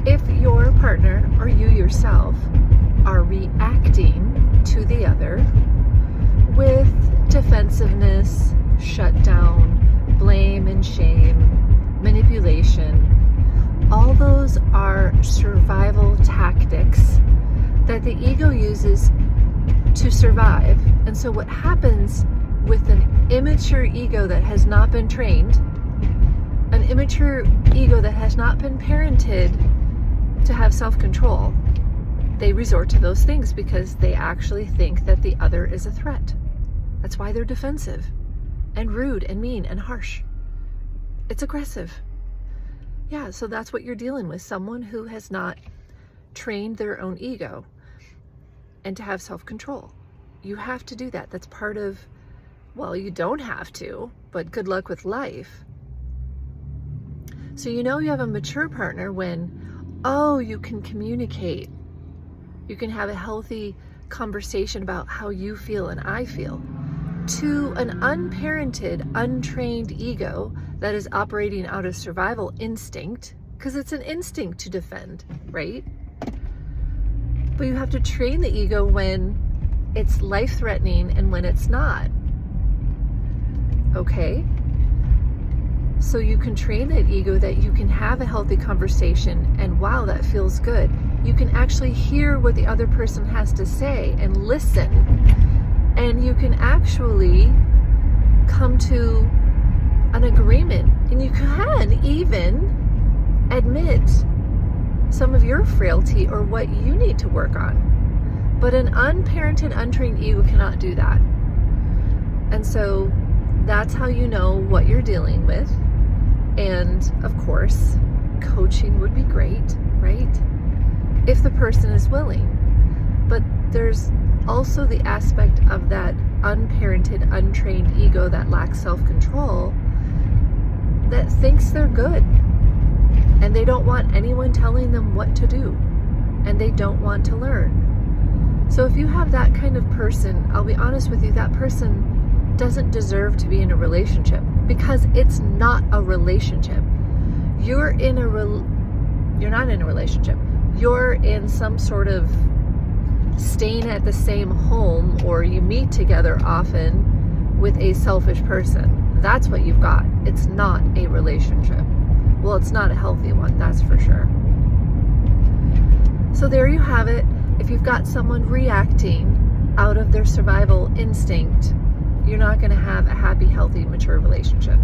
If your partner or you yourself are reacting to the other with defensiveness, shutdown, blame and shame, manipulation, all those are survival tactics that the ego uses to survive. And so what happens with an immature ego that has not been trained, an immature ego that has not been parented to have self-control, they resort to those things because they actually think that the other is a threat. That's why they're defensive and rude and mean and harsh. It's aggressive. Yeah, so that's what you're dealing with, someone who has not trained their own ego and to have self-control. You have to do that. That's part of, well, you don't have to, but good luck with life. So you know you have a mature partner when, you can communicate. You can have a healthy conversation about how you feel and I feel. To an unparented, untrained ego that is operating out of survival instinct, because it's an instinct to defend, right? But you have to train the ego when it's life-threatening and when it's not. Okay? So you can train that ego that you can have a healthy conversation and wow, that feels good. You can actually hear what the other person has to say and listen. And you can actually come to an agreement. And you can even admit some of your frailty or what you need to work on. But an unparented, untrained ego cannot do that. And so that's how you know what you're dealing with. And of course, coaching would be great, right? If the person is willing. But there's also the aspect of that unparented, untrained ego that lacks self-control that thinks they're good. And they don't want anyone telling them what to do. And they don't want to learn. So if you have that kind of person, I'll be honest with you, that person doesn't deserve to be in a relationship because it's not a relationship. You're not in a relationship. You're in some sort of staying at the same home, or you meet together often with a selfish person. That's what you've got. It's not a relationship. Well, it's not a healthy one, that's for sure. So there you have it. If you've got someone reacting out of their survival instinct, you're not going to have a happy, healthy, mature relationship.